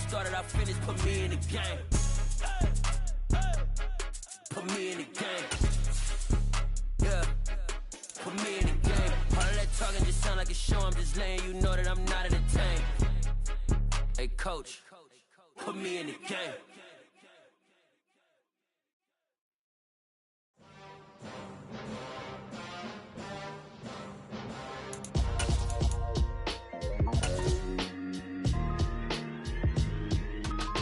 started, I finished, put me in the game. Put me in the game. Yeah. Put me in the game. All of that talking just sound like a show. I'm just letting you know that I'm not entertained. Hey, coach, put me in the game.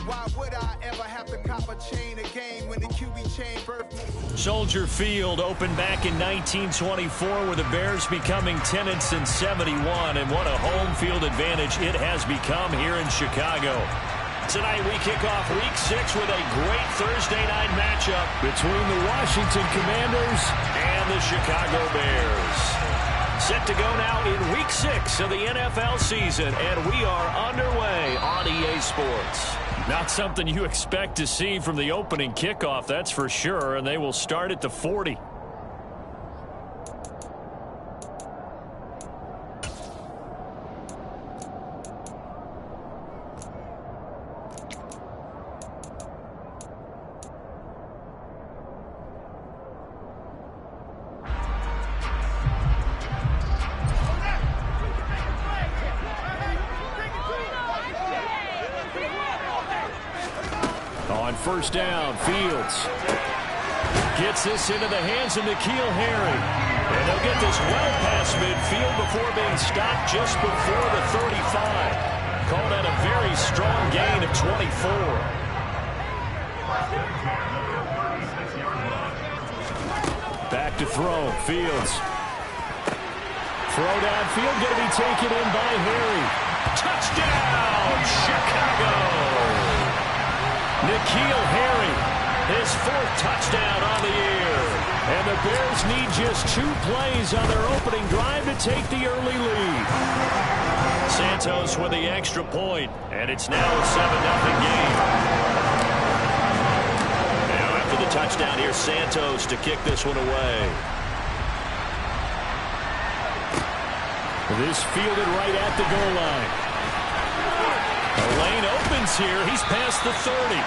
Why would I ever have to cop a chain a game when the QB chain birthed me? Soldier Field opened back in 1924 with the Bears becoming 10 since 71, and what a home field advantage it has become here in Chicago. Tonight we kick off Week 6 with a great Thursday night matchup between the Washington Commanders and the Chicago Bears. Set to go now in Week 6 of the NFL season, and we are underway on EA Sports. Not something you expect to see from the opening kickoff, that's for sure, and they will start at the 40. On first down, Fields gets this into the hands of N'Keal Harry. And they'll get this well past midfield before being stopped just before the 35. Call that a very strong gain of 24. Back to throw, Fields. Throw downfield, going to be taken in by Harry. Touchdown, Chicago! N'Keal Harry, his 4th touchdown on the year. And the Bears need just 2 plays on their opening drive to take the early lead. Santos with the extra point, and it's now a 7-0 game. Now after the touchdown, here's Santos to kick this one away. This fielded right at the goal line. The lane opens here. He's past the 30.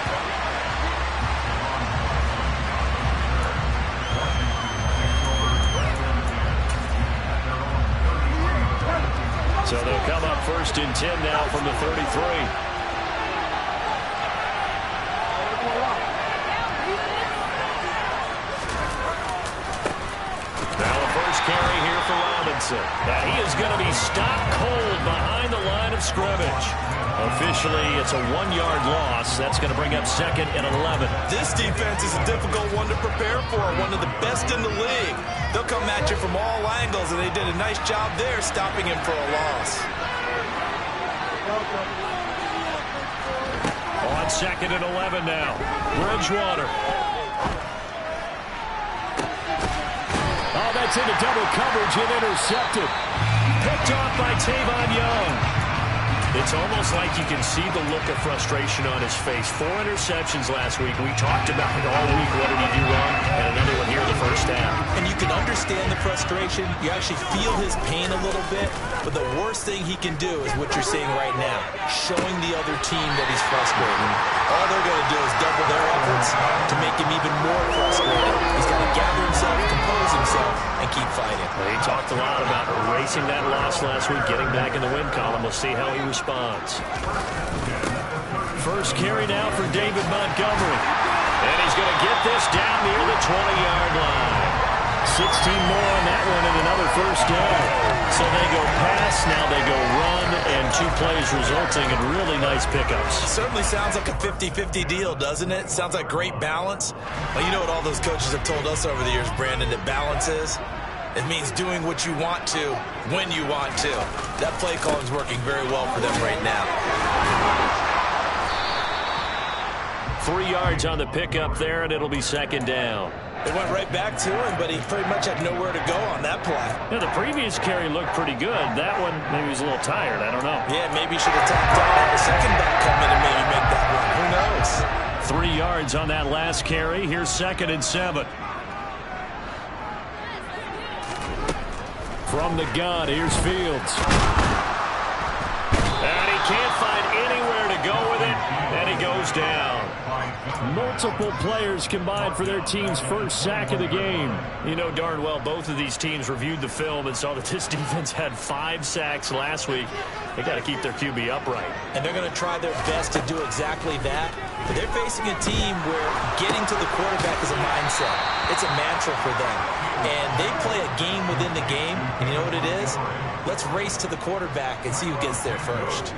So they'll come up first and 10 now from the 33. Now the first carry here for Robinson. Now he is going to be stopped cold behind the line of scrimmage. Officially, it's a 1-yard loss. That's going to bring up second and 11. This defense is a difficult one to prepare for, one of the best in the league. They'll come at you from all angles, and they did a nice job there stopping him for a loss. On second and 11 now. Bridgewater. Oh, that's into double coverage and intercepted. Picked off by Tavon Young. It's almost like you can see the look of frustration on his face. 4 interceptions last week. We talked about it all week. What did he do wrong? And another one here in the first half. And you can understand the frustration. You actually feel his pain a little bit. But the worst thing he can do is what you're seeing right now, showing the other team that he's frustrated. All they're going to do is double their efforts to make him even more frustrated. He's got to gather himself, compose himself, and keep fighting. Well, he talked a lot about erasing that loss last week, getting back in the win column. We'll see how he responds. First carry now for David Montgomery. And he's going to get this down near the 20-yard line. 16 more on that one and another first down. So they go pass, now they go run, and 2 plays resulting in really nice pickups. It certainly sounds like a 50-50 deal, doesn't it? Sounds like great balance. Well, you know what all those coaches have told us over the years, Brandon, that balance is? It means doing what you want to, when you want to. That play call is working very well for them right now. 3 yards on the pickup there, and it'll be second down. They went right back to him, but he pretty much had nowhere to go on that play. Yeah, the previous carry looked pretty good. That one, maybe he was a little tired. I don't know. Yeah, maybe he should have tapped out, had the second back come in and maybe make that run. Who knows? 3 yards on that last carry. Here's second and 7. From the gun, here's Fields. And he can't find anywhere to go with it. multiple players combined for their team's first sack of the game. You know darn well both of these teams reviewed the film and saw that this defense had 5 sacks last week. They got to keep their QB upright. And they're going to try their best to do exactly that. But they're facing a team where getting to the quarterback is a mindset. It's a mantra for them. And they play a game within the game. And you know what it is? Let's race to the quarterback and see who gets there first.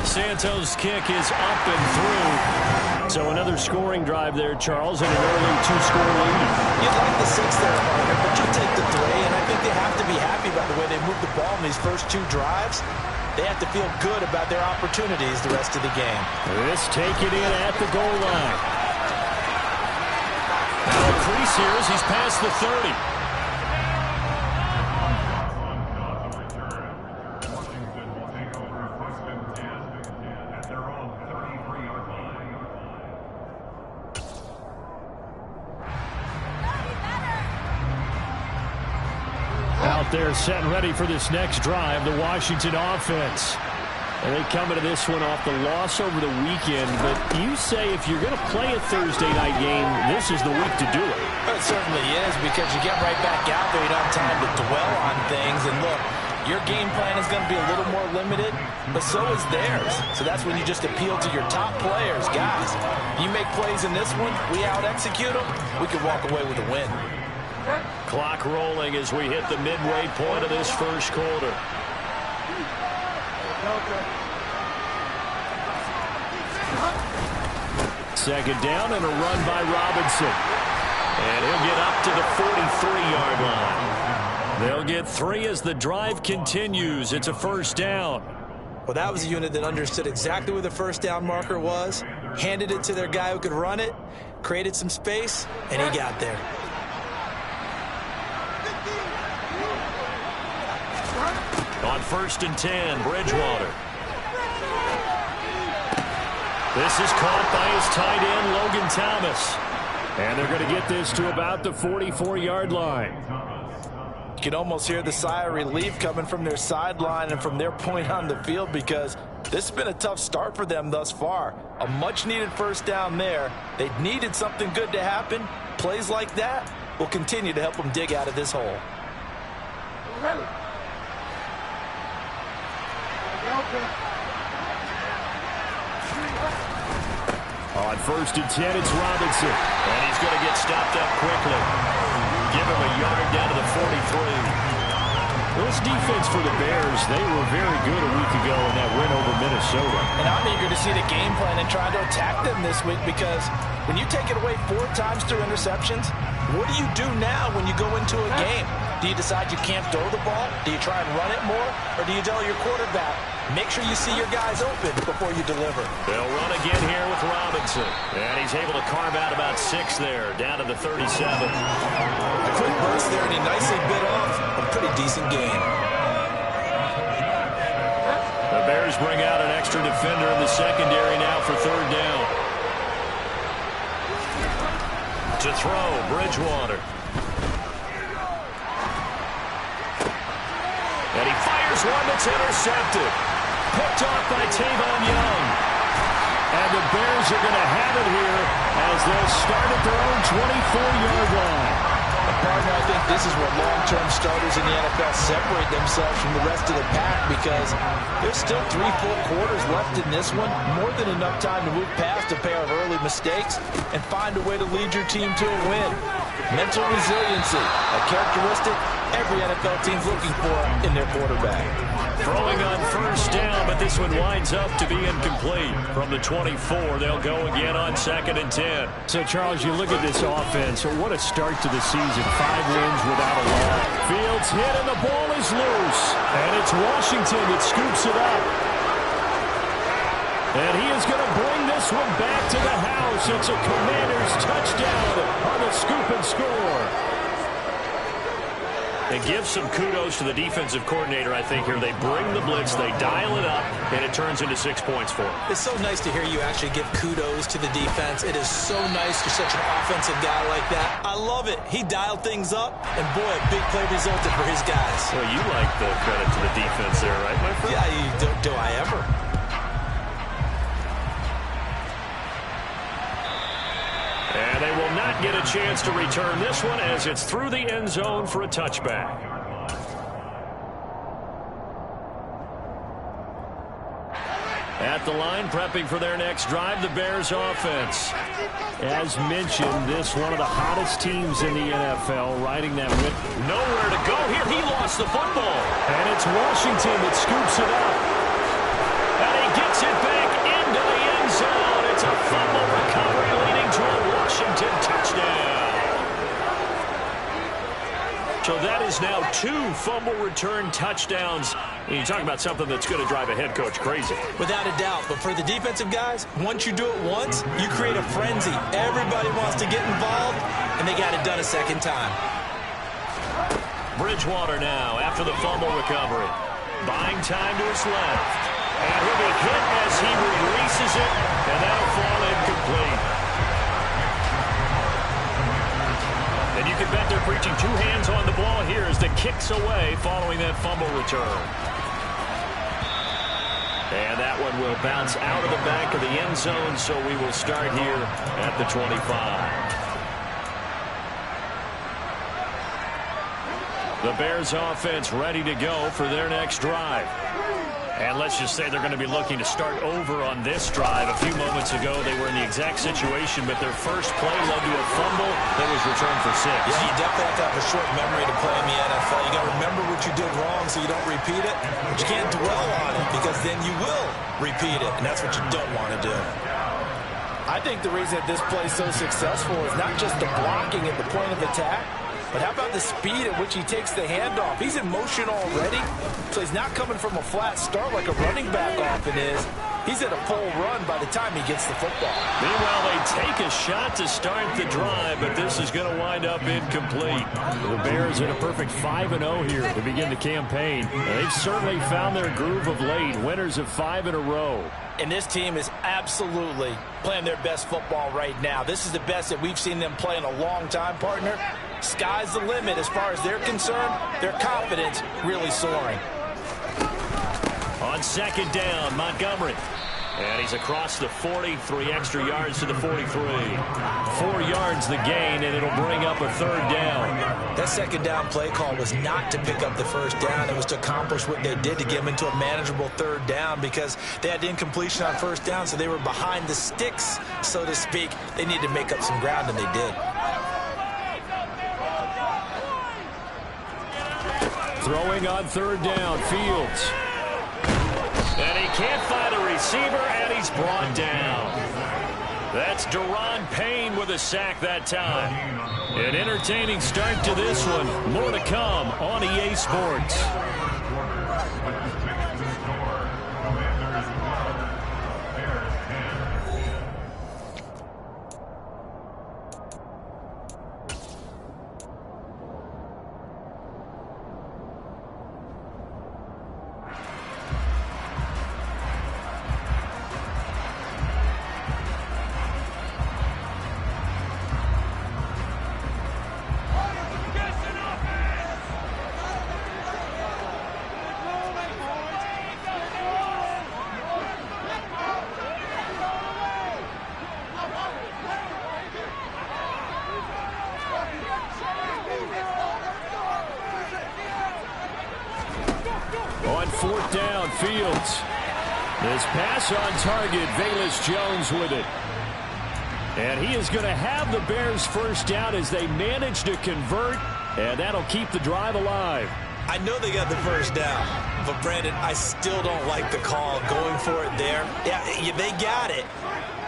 Santos' kick is up and through. So another scoring drive there, Charles, and an early 2-score lead. You'd like the 6 there, partner, but you'll take the 3, and I think they have to be happy about the way they moved the ball in these first 2 drives. They have to feel good about their opportunities the rest of the game. This taken in at the goal line. Now a crease here as he's past the 30. They're set and ready for this next drive, the Washington offense. And they come into this one off the loss over the weekend. But you say if you're going to play a Thursday night game, this is the week to do it. It certainly is, because you get right back out there. You don't have time to dwell on things. And look, your game plan is going to be a little more limited, but so is theirs. So that's when you just appeal to your top players. Guys, you make plays in this one, we out-execute them, we could walk away with a win. Clock rolling as we hit the midway point of this first quarter. Second down and a run by Robinson. And he'll get up to the 43-yard line. They'll get 3 as the drive continues. It's a first down. Well, that was a unit that understood exactly where the first down marker was, handed it to their guy who could run it, created some space, and he got there. On 1st and 10, Bridgewater. This is caught by his tight end, Logan Thomas. And they're going to get this to about the 44-yard line. You can almost hear the sigh of relief coming from their sideline and from their point on the field, because this has been a tough start for them thus far. A much-needed first down there. They needed something good to happen. Plays like that will continue to help them dig out of this hole. On 1st and 10, it's Robinson. And he's going to get stopped up quickly. Give him a yard down to the 43. This defense for the Bears, they were very good a week ago in that win over Minnesota. And I'm eager to see the game plan and try to attack them this week, because when you take it away 4 times through interceptions, what do you do now when you go into a game? Do you decide you can't throw the ball? Do you try and run it more? Or do you tell your quarterback, make sure you see your guys open before you deliver? They'll run again here with Robinson. And he's able to carve out about 6 there, down to the 37. A quick burst there, and he nicely bit off a pretty decent game. The Bears bring out an extra defender in the secondary now for 3rd down. To throw, Bridgewater. And he fires one that's intercepted. Picked off by Tavon Young. And the Bears are going to have it here as they'll start at their own 24-yard line. Partner, I think this is where long-term starters in the NFL separate themselves from the rest of the pack, because there's still 3 full quarters left in this one. More than enough time to move past a pair of early mistakes and find a way to lead your team to a win. Mental resiliency, a characteristic every NFL team's looking for in their quarterback. Throwing on 1st down, but this one winds up to be incomplete. From the 24, they'll go again on 2nd and 10. So, Charles, you look at this offense. What a start to the season. 5 wins without a loss. Fields hit, and the ball is loose. And it's Washington that scoops it up. And he is going to bring this one back to the house. It's a Commanders touchdown on the scoop and score. And give some kudos to the defensive coordinator, I think, here. They bring the blitz, they dial it up, and it turns into 6 points for them. It's so nice to hear you actually give kudos to the defense. It is so nice you're such an offensive guy like that. I love it. He dialed things up, and boy, a big play resulted for his guys. Well, you like the credit to the defense there, right, my friend? Yeah, do I ever? And they will not get a chance to return this one as it's through the end zone for a touchback. At the line, prepping for their next drive, the Bears offense. As mentioned, this one of the hottest teams in the NFL, riding that whip. Nowhere to go here. He lost the football. And it's Washington that scoops it up. And he gets it back into the end zone. It's a fumble recovery leading to a Washington touchdown. So that is now 2 fumble return touchdowns. And you talk about something that's going to drive a head coach crazy. Without a doubt. But for the defensive guys, once you do it once, you create a frenzy. Everybody wants to get involved, and they got it done a second time. Bridgewater now after the fumble recovery. Buying time to his left. And he'll be hit as he releases it, and that'll fall incomplete. And you can bet they're preaching 2 hands on the ball here as the kick's away following that fumble return. And that one will bounce out of the back of the end zone, so we will start here at the 25. The Bears offense ready to go for their next drive. And let's just say they're going to be looking to start over on this drive. A few moments ago, they were in the exact situation, but their first play led to a fumble that was returned for 6. Yeah, you definitely have to have a short memory to play in the NFL. You got to remember what you did wrong so you don't repeat it, but you can't dwell on it because then you will repeat it, and that's what you don't want to do. I think the reason that this play is so successful is not just the blocking at the point of attack, but how about the speed at which he takes the handoff? He's in motion already, so he's not coming from a flat start like a running back often is. He's at a full run by the time he gets the football. Meanwhile, they take a shot to start the drive, but this is going to wind up incomplete. The Bears in a perfect 5-0 here to begin the campaign. They've certainly found their groove of late, winners of 5 in a row. And this team is absolutely playing their best football right now. This is the best that we've seen them play in a long time, partner. Sky's the limit as far as they're concerned. Their confidence really soaring. On second down, Montgomery. And he's across the 40, 3 extra yards to the 43. 4 yards the gain, and it'll bring up a third down. That second down play call was not to pick up the first down. It was to accomplish what they did to get them into a manageable third down because they had incompletion on first down, so they were behind the sticks, so to speak. They needed to make up some ground, and they did. Throwing on third down, Fields. And he can't find a receiver, and he's brought down. That's Daron Payne with a sack that time. An entertaining start to this one. More to come on EA Sports. On fourth down, Fields. This pass on target, Velus Jones with it. And he is going to have the Bears first down as they manage to convert, and that'll keep the drive alive. I know they got the first down, but Brandon, I still don't like the call going for it there. Yeah, they got it.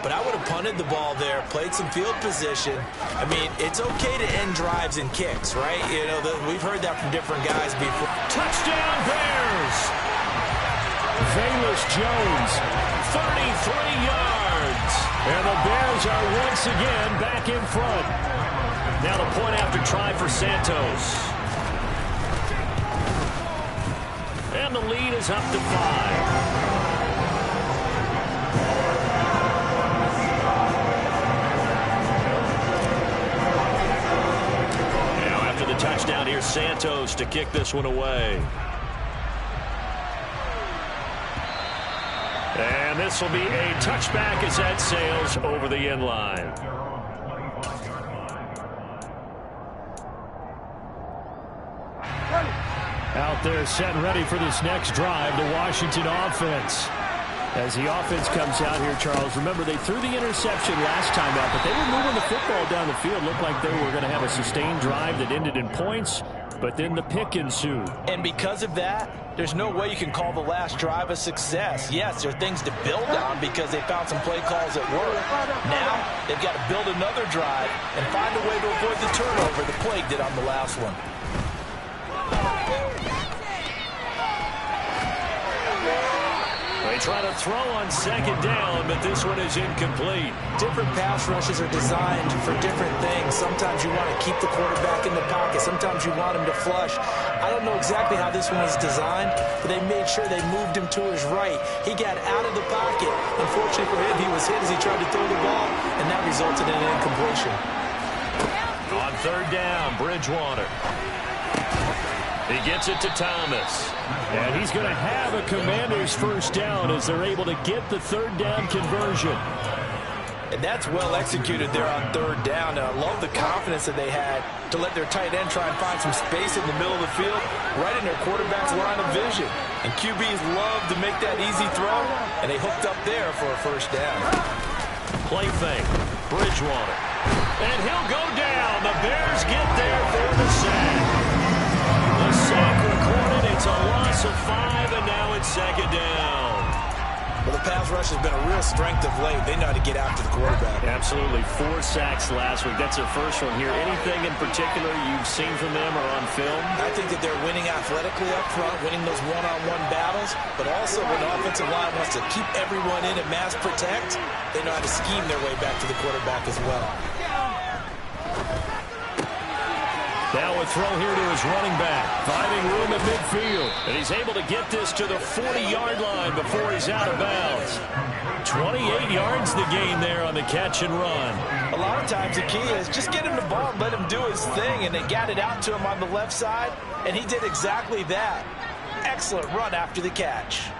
But I would have punted the ball there, played some field position. I mean, it's okay to end drives and kicks, right? You know, we've heard that from different guys before. Touchdown, Bears! Velus Jones, 33 yards. And the Bears are once again back in front. Now the point after try for Santos. And the lead is up to 5. Touchdown here, Santos to kick this one away. And this will be a touchback as that sails over the end line. Out there set and ready for this next drive, the Washington offense. As the offense comes out here, Charles, remember they threw the interception last time out, but they were moving the football down the field. Looked like they were going to have a sustained drive that ended in points, but then the pick ensued. And because of that, there's no way you can call the last drive a success. Yes, there are things to build on because they found some play calls that work. Now, they've got to build another drive and find a way to avoid the turnover the Plague did on the last one. They try to throw on second down, but this one is incomplete. Different pass rushes are designed for different things. Sometimes you want to keep the quarterback in the pocket. Sometimes you want him to flush. I don't know exactly how this one was designed, but they made sure they moved him to his right. He got out of the pocket. Unfortunately for him, he was hit as he tried to throw the ball, and that resulted in an incompletion. On third down, Bridgewater. He gets it to Thomas. And he's going to have a Commander's first down as they're able to get the third down conversion. And that's well executed there on third down. And I love the confidence that they had to let their tight end try and find some space in the middle of the field, right in their quarterback's line of vision. And QBs love to make that easy throw, and they hooked up there for a first down. Play fake, Bridgewater. And he'll go down. The Bears get there for the sack. The sack recorded. It's a loss of 5, and now it's second down. Well, the pass rush has been a real strength of late. They know how to get after the quarterback. Absolutely. 4 sacks last week. That's their first one here. Anything in particular you've seen from them or on film? I think that they're winning athletically up front, winning those one-on-one battles, but also when the offensive line wants to keep everyone in and mass protect, they know how to scheme their way back to the quarterback as well. Now a throw here to his running back, finding room at midfield. And he's able to get this to the 40-yard line before he's out of bounds. 28 yards the gain there on the catch and run. A lot of times the key is just get him the ball and let him do his thing, and they got it out to him on the left side, and he did exactly that. Excellent run after the catch.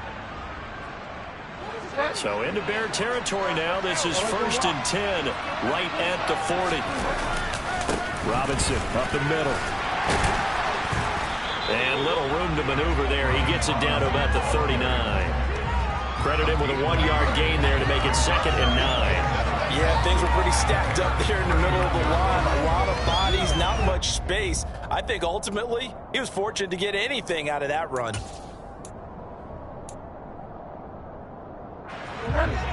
So into Bear territory now. This is 1st and 10, right at the 40. Robinson up the middle. And little room to maneuver there. He gets it down to about the 39. Credit him with a 1-yard gain there to make it 2nd and 9. Yeah, things were pretty stacked up there in the middle of the line. A lot of bodies, not much space. I think ultimately he was fortunate to get anything out of that run.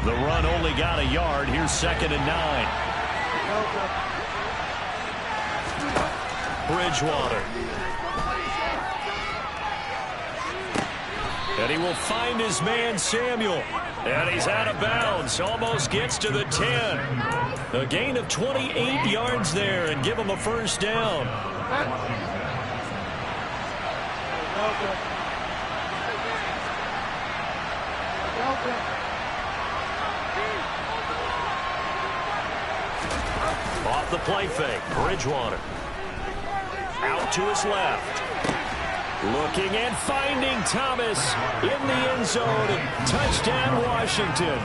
The run only got a yard. Here's 2nd and 9. Bridgewater. And he will find his man, Samuel. And he's out of bounds. Almost gets to the 10. A gain of 28 yards there and give him a first down. Off the play fake, Bridgewater. Out to his left. Looking and finding Thomas in the end zone. Touchdown, Washington.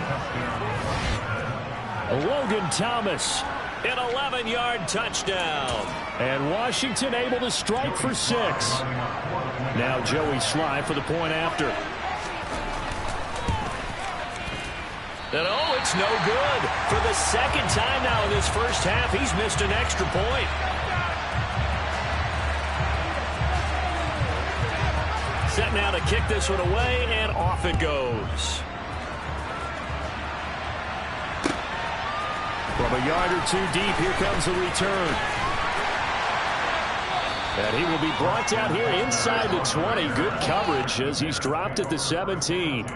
Logan Thomas, an 11-yard touchdown. And Washington able to strike for 6. Now Joey Sly for the point after. And oh, it's no good. For the 2nd time now in this first half, he's missed an extra point. Set now to kick this one away, and off it goes. From a yard or 2 deep, here comes the return. And he will be brought down here inside the 20. Good coverage as he's dropped at the 17.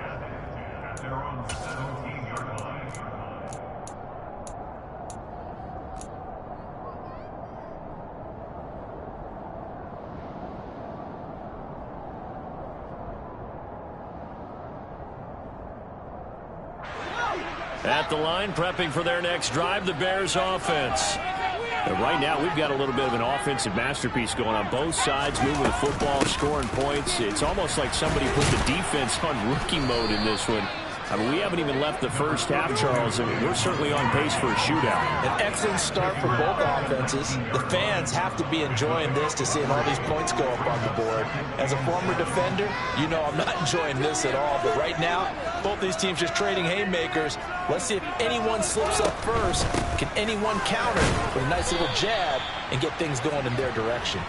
At the line, prepping for their next drive, the Bears offense. And right now, we've got a little bit of an offensive masterpiece going on both sides, moving the football, scoring points. It's almost like somebody put the defense on rookie mode in this one. I mean, we haven't even left the first half, Charles, and we're certainly on pace for a shootout. An excellent start for both offenses. The fans have to be enjoying this to seeing all these points go up on the board. As a former defender, you know I'm not enjoying this at all. But right now, both these teams just trading haymakers. Let's see if anyone slips up first. Can anyone counter with a nice little jab and get things going in their direction?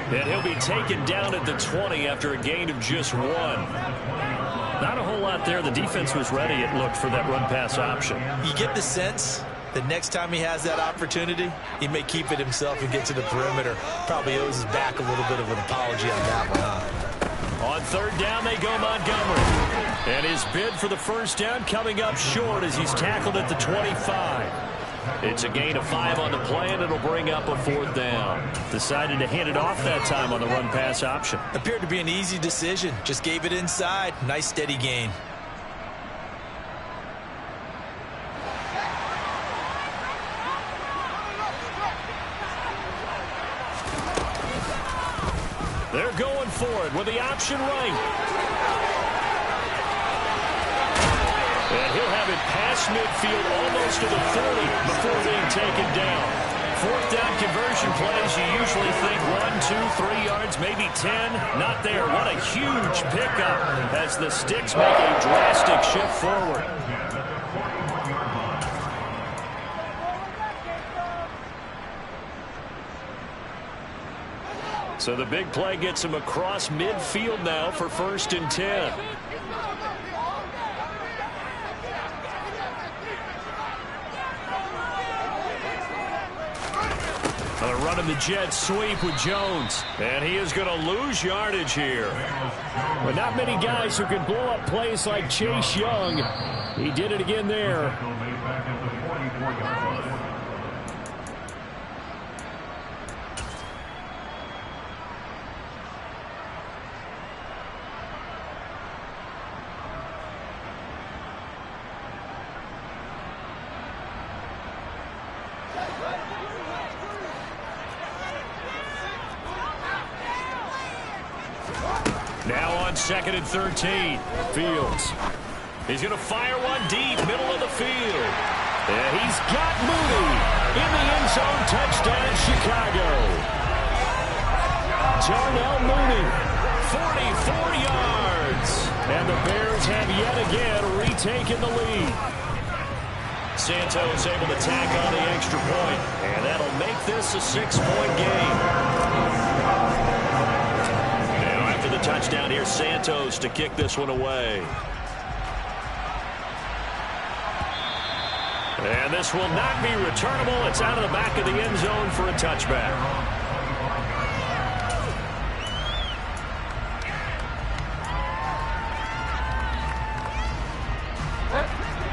And he'll be taken down at the 20 after a gain of just 1. Not a whole lot there. The defense was ready, it looked, for that run-pass option. You get the sense that next time he has that opportunity, he may keep it himself and get to the perimeter. Probably owes his back a little bit of an apology on that one, huh? On third down, they go Montgomery. And his bid for the first down coming up short as he's tackled at the 25. It's a gain of 5 on the play, and it'll bring up a 4th down. Decided to hand it off that time on the run-pass option. Appeared to be an easy decision. Just gave it inside. Nice, steady gain. They're going for it with the option right. And he'll have it past midfield almost to the 40 before being taken down. 4th down conversion plays, you usually think 1, 2, 3 yards, maybe 10. Not there. What a huge pickup as the Sticks make a drastic shift forward. So the big play gets him across midfield now for 1st and 10. Running the jet sweep with Jones. And he is going to lose yardage here. But not many guys who can blow up plays like Chase Young. He did it again there. Now on 2nd and 13. Fields. He's going to fire one deep, middle of the field. And he's got Mooney in the end zone. Touchdown, Chicago. Darnell Mooney, 44 yards. And the Bears have yet again retaken the lead. Santos able to tack on the extra point. And that'll make this a 6-point game. The touchdown here, Santos to kick this one away. And this will not be returnable. It's out of the back of the end zone for a touchback.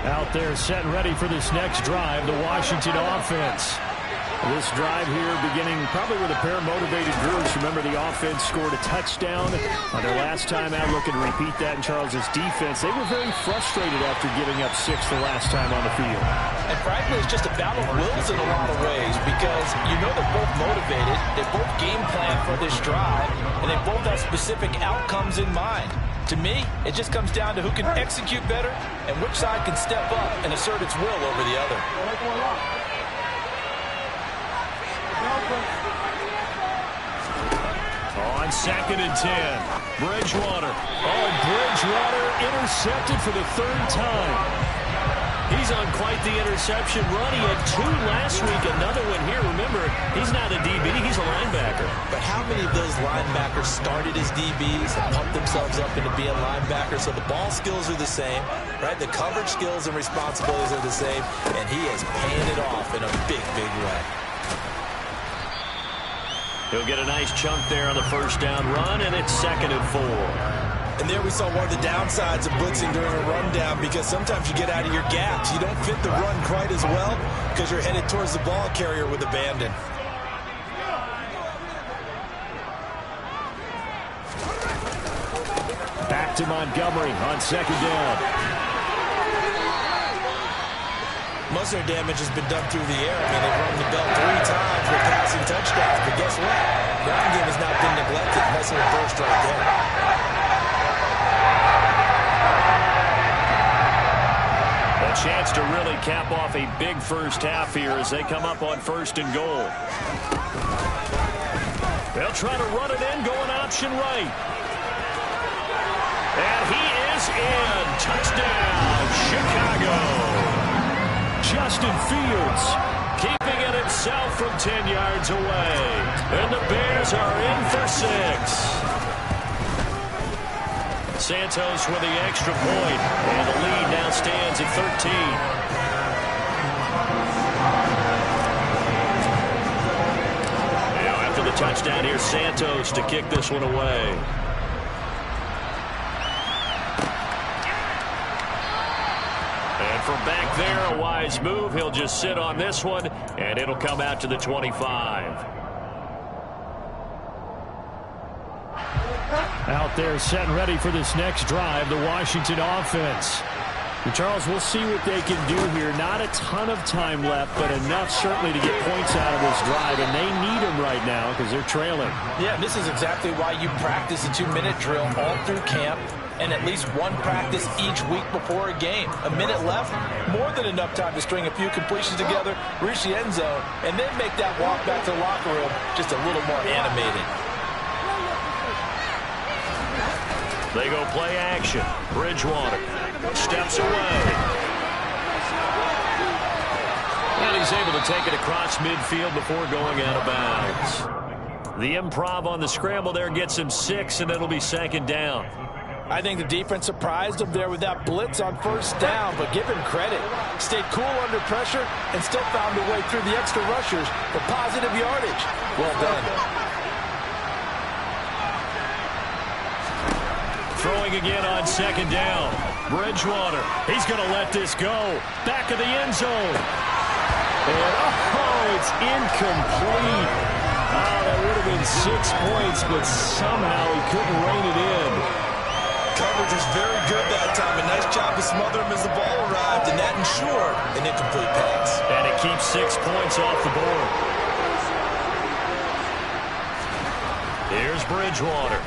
Out there set and ready for this next drive, the Washington offense. This drive here beginning probably with a pair of motivated groups. Remember, the offense scored a touchdown on their last time out. Looking to repeat that in Charles's defense. They were very frustrated after giving up 6 the last time on the field. And frankly, it's just a battle of wills in a lot of ways because you know they're both motivated. They both game plan for this drive, and they both have specific outcomes in mind. To me, it just comes down to who can execute better and which side can step up and assert its will over the other. On 2nd and 10, Bridgewater. Oh, and Bridgewater intercepted for the 3rd time. He's on quite the interception run. He had 2 last week, another one here. Remember, he's not a DB, he's a linebacker. But how many of those linebackers started as DBs and pumped themselves up into being linebackers? So the ball skills are the same, right? The coverage skills and responsibilities are the same, and he is paying it off in a big, big way. He'll get a nice chunk there on the 1st down run, and it's 2nd and 4. And there we saw one of the downsides of blitzing during a rundown because sometimes you get out of your gaps. You don't fit the run quite as well because you're headed towards the ball carrier with abandon. Back to Montgomery on 2nd down. Most of their damage has been done through the air. I mean, they've rung the bell 3 times with passing touchdowns. But guess what? Ground game has not been neglected. That's the first right there. A chance to really cap off a big first half here as they come up on 1st and goal. They'll try to run it in, going option right. And he is in. Touchdown, Chicago. Justin Fields keeping it himself from 10 yards away. And the Bears are in for 6. Santos with the extra point. And the lead now stands at 13. Now after the touchdown, here's Santos to kick this one away. And from back there, a wise move. He'll just sit on this one, and it'll come out to the 25. Out there set and ready for this next drive, the Washington offense. And Charles, we'll see what they can do here. Not a ton of time left, but enough certainly to get points out of this drive, and they need them right now because they're trailing. Yeah, this is exactly why you practice a 2-minute drill all through camp and at least one practice each week before a game. A minute left, more than enough time to string a few completions together, reach the end zone, and then make that walk back to the locker room just a little more animated. They go play action. Bridgewater steps away. And he's able to take it across midfield before going out of bounds. The improv on the scramble there gets him 6, and it'll be 2nd down. I think the defense surprised him there with that blitz on 1st down, but give him credit. Stayed cool under pressure and still found a way through the extra rushers for positive yardage. Well done. Throwing again on 2nd down. Bridgewater. He's going to let this go. Back of the end zone. And it's incomplete. Oh, that would have been 6 points, but somehow he couldn't rein it in. Coverage was very good that time. A nice job to smother him as the ball arrived, and that ensured an incomplete pass. And it keeps 6 points off the board. Here's Bridgewater.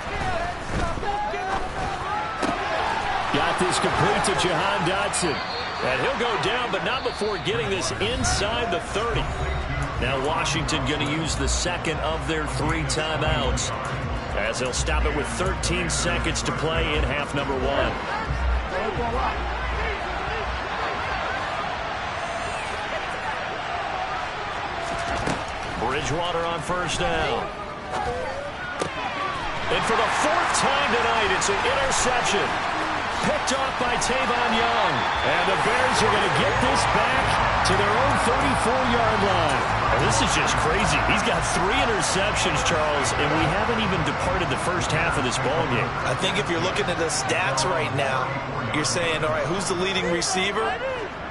Got this complete to Jahan Dotson. And he'll go down, but not before getting this inside the 30. Now Washington going to use the 2nd of their 3 timeouts, as they'll stop it with 13 seconds to play in half number 1. Bridgewater on 1st down. And for the 4th time tonight, it's an interception. Picked off by Tavon Young. And the Bears are going to get this back to their own 34-yard line. And this is just crazy. He's got 3 interceptions, Charles, and we haven't even departed the first half of this ballgame. I think if you're looking at the stats right now, you're saying, all right, who's the leading receiver?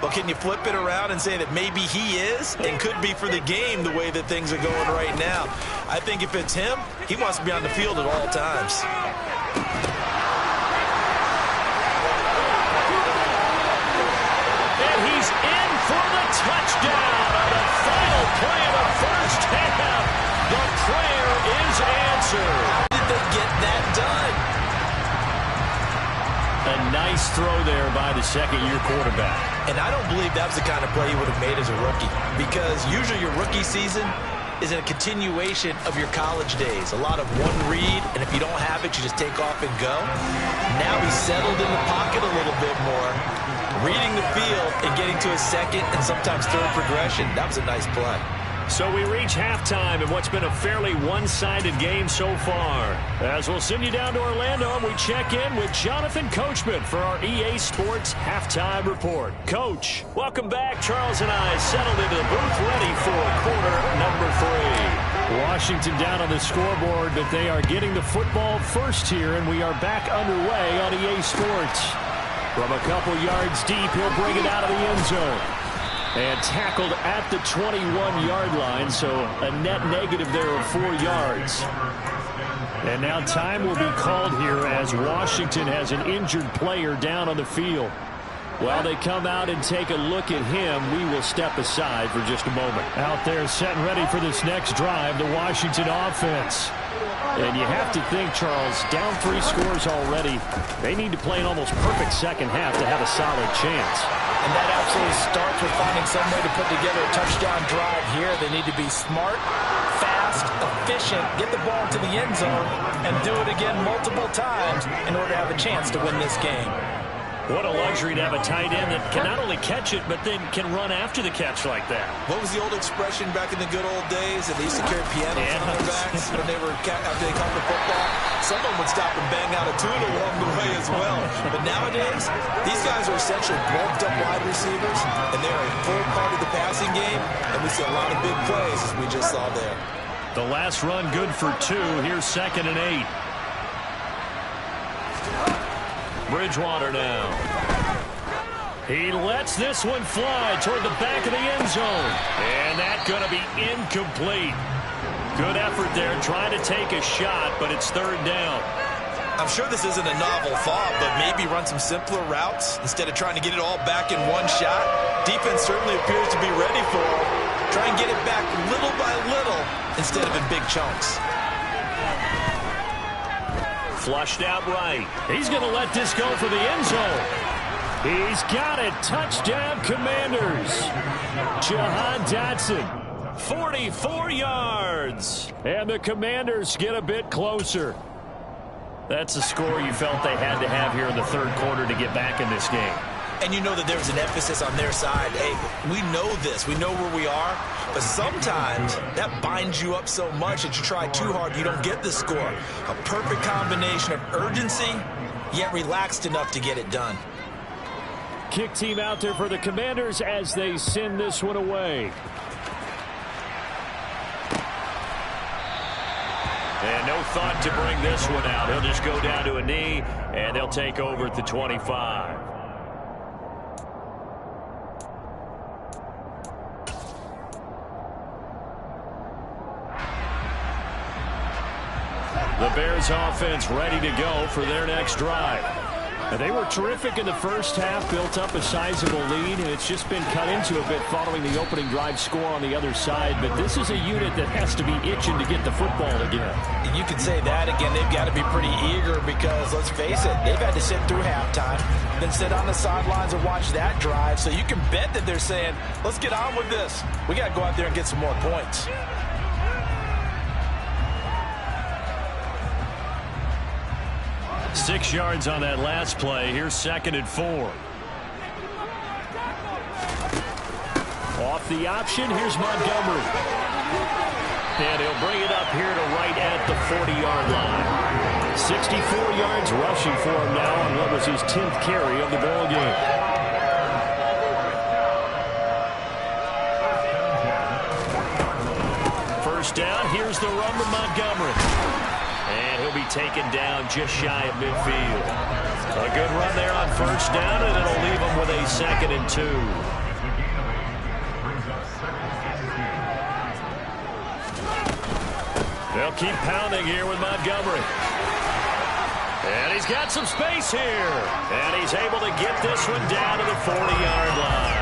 Well, can you flip it around and say that maybe he is and could be for the game the way that things are going right now? I think if it's him, he wants to be on the field at all times. He's in for the touchdown on the final play of the first half. The prayer is answered. How did they get that done? A nice throw there by the 2nd-year quarterback. And I don't believe that's the kind of play you would have made as a rookie, because usually your rookie season is a continuation of your college days. A lot of one read, and if you don't have it, you just take off and go. Now he's settled in the pocket a little bit more, reading the field and getting to a 2nd and sometimes 3rd progression. That was a nice play. So we reach halftime in what's been a fairly one-sided game so far. As we'll send you down to Orlando, and we check in with Jonathan Coachman for our EA Sports Halftime Report. Coach, welcome back. Charles and I settled into the booth ready for quarter number 3. Washington down on the scoreboard, but they are getting the football first here, and we are back underway on EA Sports. From a couple yards deep, he'll bring it out of the end zone. And tackled at the 21-yard line, so a net negative there of 4 yards. And now time will be called here as Washington has an injured player down on the field. While they come out and take a look at him, we will step aside for just a moment. Out there set and ready for this next drive, the Washington offense. And you have to think, Charles, down 3 scores already. They need to play an almost perfect second half to have a solid chance. And that absolutely starts with finding some way to put together a touchdown drive here. They need to be smart, fast, efficient, get the ball to the end zone, and do it again multiple times in order to have a chance to win this game. What a luxury to have a tight end that can not only catch it, but then can run after the catch like that. What was the old expression back in the good old days that they used to carry pianos on their backs when they were after they caught the football? Someone would stop and bang out a tune along the way as well. But nowadays, these guys are essentially bulked up wide receivers, and they're a full part of the passing game, and we see a lot of big plays as we just saw there. The last run good for 2. Here's 2nd and 8. Bridgewater now. He lets this one fly toward the back of the end zone. And that's going to be incomplete. Good effort there, trying to take a shot, but it's 3rd down. I'm sure this isn't a novel thought, but maybe run some simpler routes instead of trying to get it all back in one shot. Defense certainly appears to be ready for it. Try and get it back little by little instead of in big chunks. Flushed out right. He's going to let this go for the end zone. He's got it. Touchdown, Commanders. Jahan Dotson, 44 yards. And the Commanders get a bit closer. That's a score you felt they had to have here in the 3rd quarter to get back in this game. And you know that there's an emphasis on their side. Hey, we know this. We know where we are. But sometimes that binds you up so much that you try too hard, you don't get the score. A perfect combination of urgency, yet relaxed enough to get it done. Kick team out there for the Commanders as they send this one away. And no thought to bring this one out. He'll just go down to a knee, and they'll take over at the 25. The Bears offense ready to go for their next drive. They were terrific in the first half, built up a sizable lead, and it's just been cut into a bit following the opening drive score on the other side. But this is a unit that has to be itching to get the football again. You can say that again. They've got to be pretty eager because, let's face it, they've had to sit through halftime, then sit on the sidelines and watch that drive. So you can bet that they're saying, let's get on with this. We got to go out there and get some more points. Six yards on that last play. Here's 2nd and 4. Off the option, here's Montgomery. And he'll bring it up here to right at the 40-yard line. 64 yards rushing for him now on what was his 10th carry of the ball game. First down, here's the run to Montgomery. And he'll be taken down just shy of midfield. A good run there on first down, and it'll leave him with a 2nd and 2. They'll keep pounding here with Montgomery. And he's got some space here. And he's able to get this one down to the 40-yard line.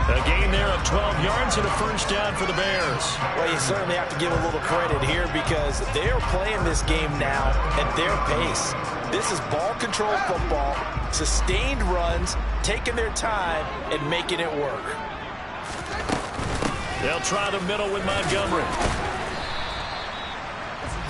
A gain there of 12 yards and a first down for the Bears. Well, you certainly have to give a little credit here because they are playing this game now at their pace. This is ball control football, sustained runs, taking their time and making it work. They'll try the middle with Montgomery.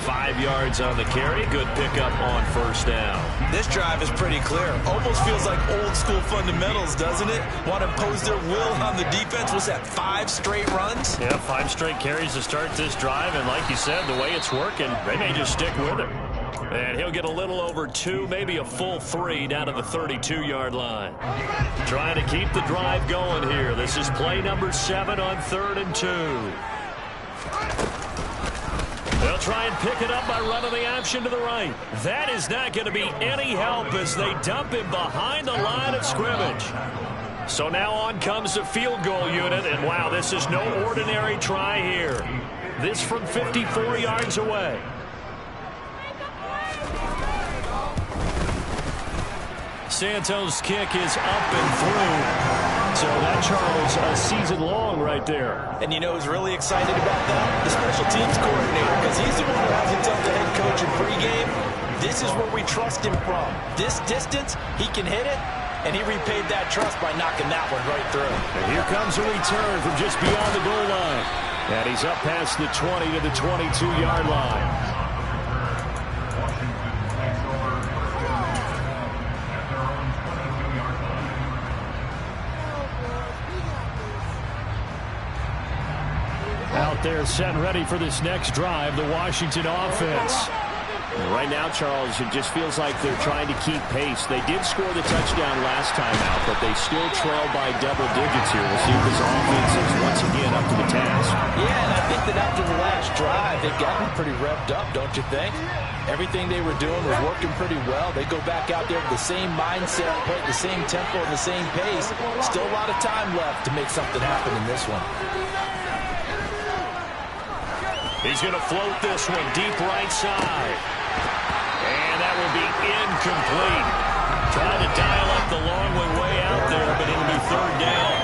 5 yards on the carry. Good pickup on first down. This drive is pretty clear. Almost feels like old school fundamentals, doesn't it? Want to impose their will on the defense. Was that 5 straight runs? Yeah, 5 straight carries to start this drive. And like you said, the way it's working, they may just stick with it. And he'll get a little over 2, maybe a full 3 down to the 32-yard line. Trying to keep the drive going here. This is play number 7 on 3rd and 2. They'll try and pick it up by running the option to the right. That is not going to be any help as they dump him behind the line of scrimmage. So now on comes the field goal unit, and wow, this is no ordinary try here. This from 54 yards away. Santos' kick is up and through. So that, Charles, a season long right there. And you know who's really excited about that? The special teams coordinator, because he's the one who has to tell the head coach in pregame, this is where we trust him from. This distance, he can hit it, and he repaid that trust by knocking that one right through. And here comes a return from just beyond the goal line. And he's up past the 20 to the 22-yard line. Out there set and ready for this next drive, the Washington offense. Right now, Charles, it just feels like they're trying to keep pace. They did score the touchdown last time out, but they still trail by double digits here. We'll see if this offense is once again up to the task. Yeah, and I think that after the last drive, they've gotten pretty revved up, don't you think? Everything they were doing was working pretty well. They go back out there with the same mindset, play at the same tempo and the same pace. Still a lot of time left to make something happen in this one. He's going to float this one deep right side. And that will be incomplete. Trying to dial up the long way out there, but it'll be third down.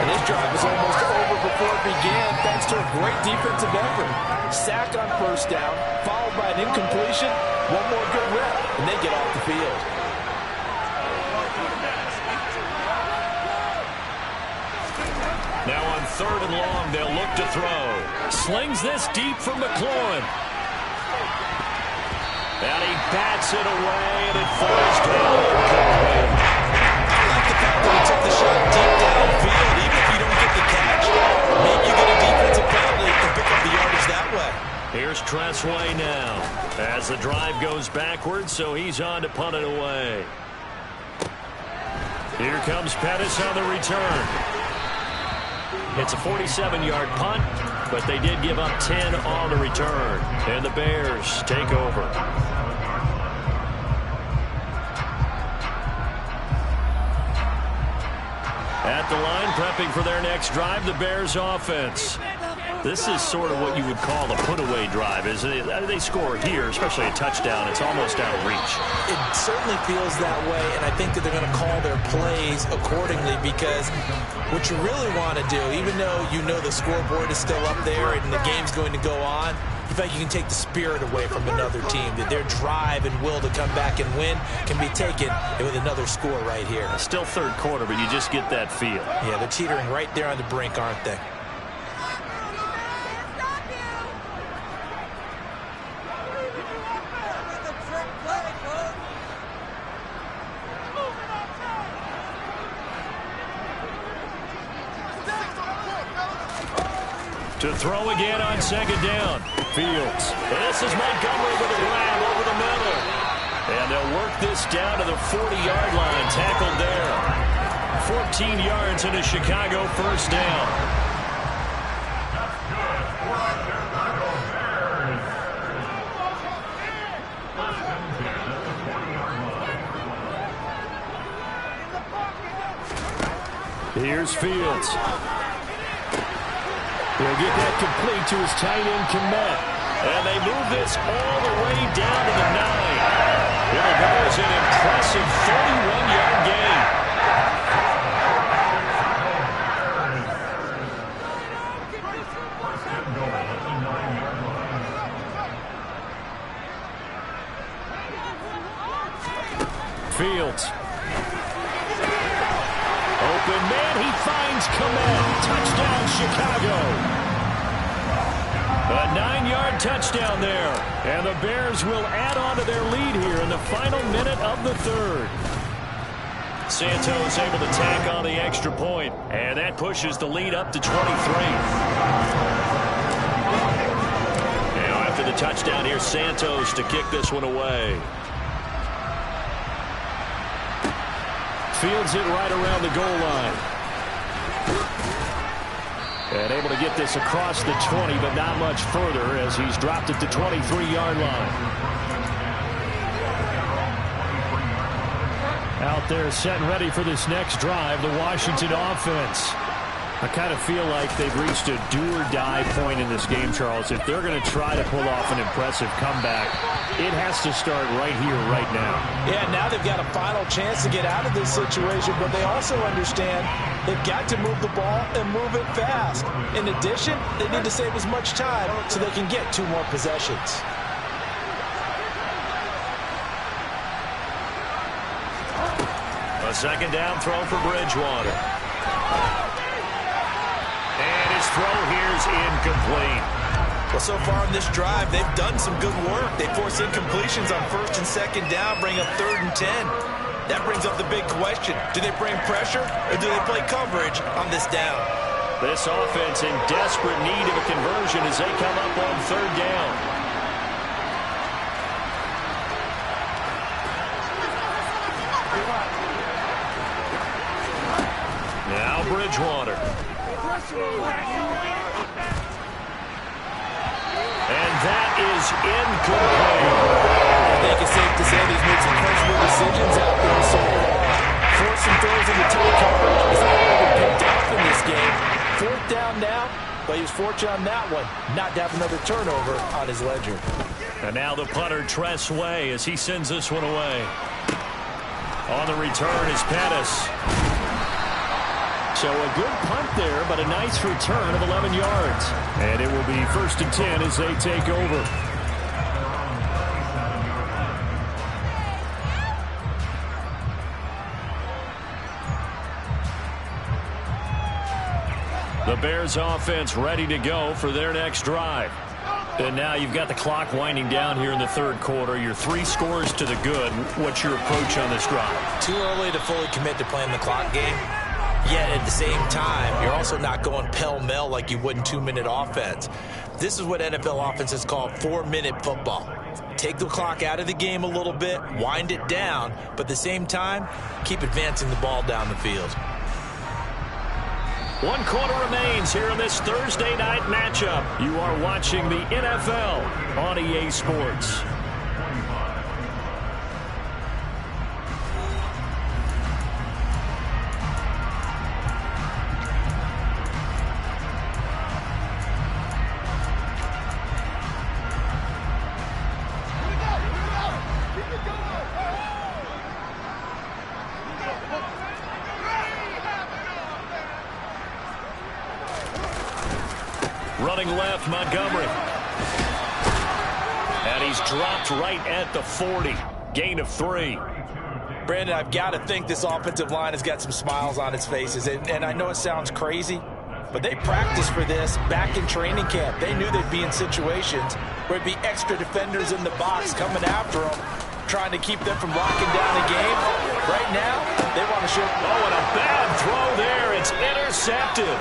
And this drive was almost over before it began, thanks to a great defensive effort. Sack on first down, followed by an incompletion. One more good rep, and they get off the field. Now on third and long, they'll look to throw. Slings this deep for McLaurin. And he bats it away, and it falls down. I like the fact that he took the shot deep downfield, even if you don't get the catch. Maybe you get a defensive penalty to pick up the yardage that way. Here's Tressway now. As the drive goes backwards, so he's on to punt it away. Here comes Pettis on the return. It's a 47-yard punt, but they did give up 10 on the return. And the Bears take over. At the line, prepping for their next drive, the Bears offense. This is sort of what you would call a put-away drive, isn't it? They score here, especially a touchdown. It's almost out of reach. It certainly feels that way, and I think that they're going to call their plays accordingly, because what you really want to do, even though you know the scoreboard is still up there and the game's going to go on, you feel like you can take the spirit away from another team, that their drive and will to come back and win can be taken with another score right here. Still third quarter, but you just get that feel. Yeah, they're teetering right there on the brink, aren't they? To throw again on second down. Fields. And this is Montgomery with a grab over the middle. And they'll work this down to the 40-yard line. Tackled there. 14 yards and a Chicago first down. Here's Fields. He'll get that complete to his tight end, Kmet. And they move this all the way down to the 9. And the Bears an impressive 31-yard gain. Fields. Open man, he finds Kmet. Touchdown, Chicago. A 9-yard touchdown there. And the Bears will add on to their lead here in the final minute of the third. Santos able to tack on the extra point, and that pushes the lead up to 23. Now after the touchdown, here's Santos to kick this one away. Fields it right around the goal line. And able to get this across the 20, but not much further as he's dropped it to 23-yard line. Out there set and ready for this next drive, the Washington offense. I kind of feel like they've reached a do-or-die point in this game, Charles. If they're going to try to pull off an impressive comeback, it has to start right here, right now. Yeah, now they've got a final chance to get out of this situation, but they also understand they've got to move the ball and move it fast. In addition, they need to save as much time so they can get 2 more possessions. A second down throw for Bridgewater. And his throw here is incomplete. Well, so far in this drive, they've done some good work. They force incompletions on 1st and 2nd down, bring up 3rd and 10. That brings up the big question. Do they bring pressure or do they play coverage on this down? This offense in desperate need of a conversion as they come up on 3rd down. Now Bridgewater. And that is incomplete. I think it's safe to say he's made some questionable decisions out there so far. Forcing throws into tight coverage. He's not really been picked off in this game. 4th down now, but he was fortunate on that one not to have another turnover on his ledger. And now the punter, Tress Way, as he sends this one away. On the return is Pettis. So a good punt there, but a nice return of 11 yards. And it will be 1st and 10 as they take over. The Bears offense ready to go for their next drive. And now you've got the clock winding down here in the 3rd quarter. You're 3 scores to the good. What's your approach on this drive? Too early to fully commit to playing the clock game. Yet at the same time, you're also not going pell-mell like you would in 2-minute offense. This is what NFL offenses call 4-minute football. Take the clock out of the game a little bit, wind it down, but at the same time, keep advancing the ball down the field. 1 quarter remains here in this Thursday night matchup. You are watching the NFL on EA Sports. Running left, Montgomery. And he's dropped right at the 40. Gain of 3. Brandon, I've got to think this offensive line has got some smiles on its faces. And I know it sounds crazy, but they practiced for this back in training camp. They knew they'd be in situations where it'd be extra defenders in the box coming after them, trying to keep them from locking down the game. Right now, they want to show... Oh, and a bad throw there. It's intercepted.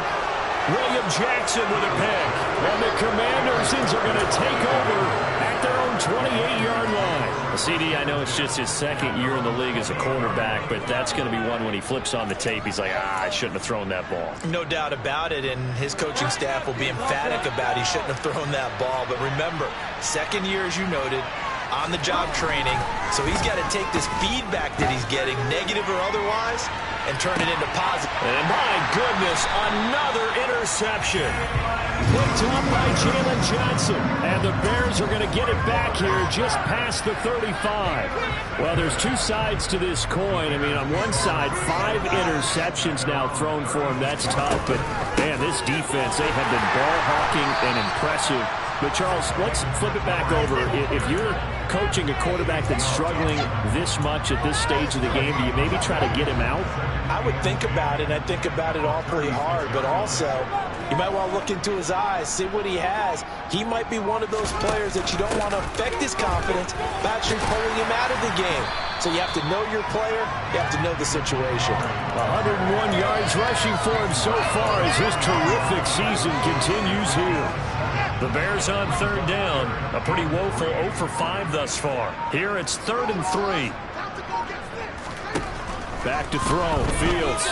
William Jackson with a pick. And the Commanders are going to take over at their own 28-yard line. CD, I know it's just his 2nd year in the league as a quarterback, but that's going to be one when he flips on the tape. He's like, I shouldn't have thrown that ball. No doubt about it, and his coaching staff will be emphatic about he shouldn't have thrown that ball. But remember, 2nd year, as you noted, on-the-job training, so he's got to take this feedback that he's getting, negative or otherwise, and turn it into positive. And my goodness, another interception. Picked up by Jalen Johnson. And the Bears are going to get it back here just past the 35. Well, there's 2 sides to this coin. I mean, on one side, 5 interceptions now thrown for him. That's tough. But, man, this defense, they have been ball hawking and impressive. But, Charles, let's flip it back over. If you're coaching a quarterback that's struggling this much at this stage of the game, do you maybe try to get him out? I would think about it, and I think about it awfully hard, but also you might want to look into his eyes, see what he has. He might be one of those players that you don't want to affect his confidence by actually pulling him out of the game. So you have to know your player, you have to know the situation. 101 yards rushing for him so far as his terrific season continues here. The Bears on 3rd down. A pretty woeful 0 for 5 thus far. Here it's 3rd and 3. Back to throw. Fields.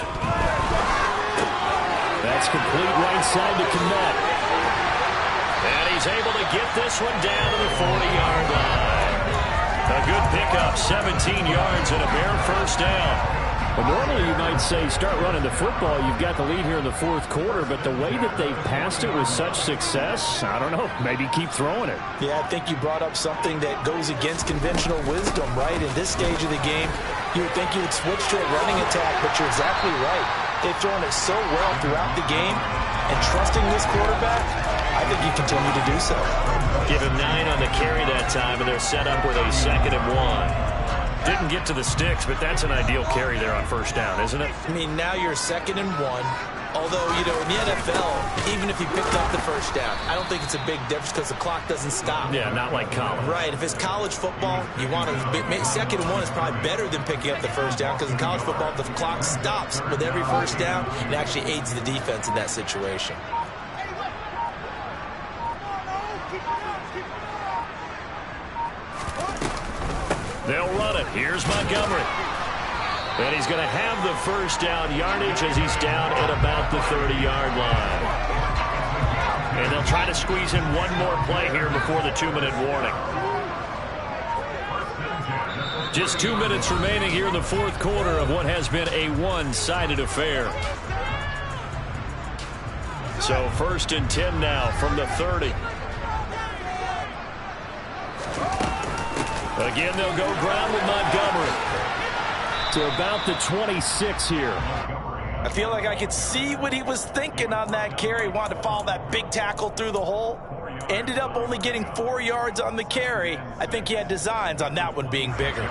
That's complete right side to Kmet. And he's able to get this one down to the 40-yard line. A good pickup, 17 yards and a Bear 1st down. Well, normally you might say start running the football. You've got the lead here in the fourth quarter, but the way that they've passed it with such success, I don't know, maybe keep throwing it. Yeah, I think you brought up something that goes against conventional wisdom, right? In this stage of the game, you would think you would switch to a running attack, but you're exactly right. They've thrown it so well throughout the game, and trusting this quarterback, I think you continue to do so. Give him 9 on the carry that time, and they're set up with a 2nd and 1. Didn't get to the sticks, but that's an ideal carry there on first down, isn't it? I mean, now you're 2nd and 1. Although, you know, in the NFL, even if you picked up the first down, I don't think it's a big difference because the clock doesn't stop. Yeah, not like college. Right. If it's college football, you want to 2nd and 1 is probably better than picking up the first down because in college football, the clock stops with every first down. It actually aids the defense in that situation. They'll run it. Here's Montgomery. And he's going to have the first down yardage as he's down at about the 30-yard line. And they'll try to squeeze in one more play here before the 2-minute warning. Just 2 minutes remaining here in the fourth quarter of what has been a one-sided affair. So 1st and 10 now from the 30. Again, they'll go ground with Montgomery to about the 26 here. I feel like I could see what he was thinking on that carry. Wanted to follow that big tackle through the hole. Ended up only getting 4 yards on the carry. I think he had designs on that one being bigger.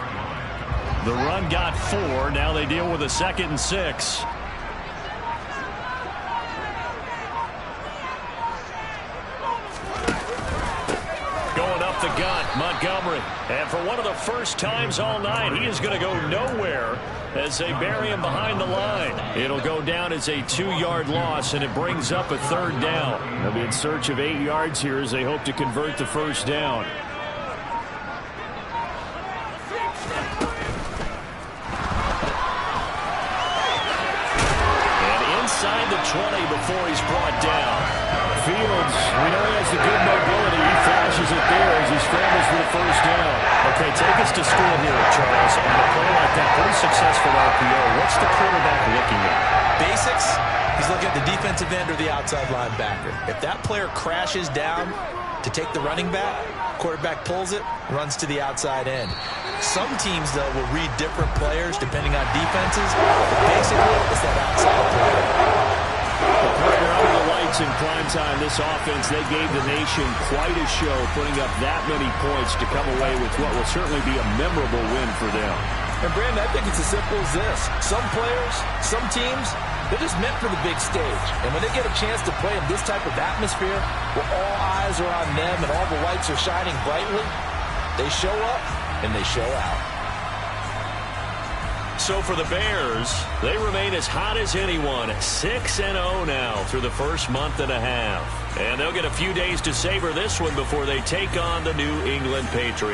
The run got 4. Now they deal with a 2nd and 6. The gut, Montgomery. And for one of the first times all night, he is going to go nowhere as they bury him behind the line. It'll go down as a 2-yard loss, and it brings up a 3rd down. They'll be in search of 8 yards here as they hope to convert the first down. And inside the 20 before he's brought down. Fields, we know he has the good mobility. He flashes it there as he scrambles for the first down. Okay, take us to school here, Charles. On a play like that, pretty successful RPO. What's the quarterback looking at? Basics, he's looking at the defensive end or the outside linebacker. If that player crashes down to take the running back, quarterback pulls it, runs to the outside end. Some teams, though, will read different players depending on defenses. But basically, it's that outside player. Partner under the lights in prime time, this offense, they gave the nation quite a show, putting up that many points to come away with what will certainly be a memorable win for them. And, Brandon, I think it's as simple as this. Some players, some teams, they're just meant for the big stage. And when they get a chance to play in this type of atmosphere where all eyes are on them and all the lights are shining brightly, they show up and they show out. So for the Bears, they remain as hot as anyone, 6-0 now through the first month and a half. And they'll get a few days to savor this one before they take on the New England Patriots.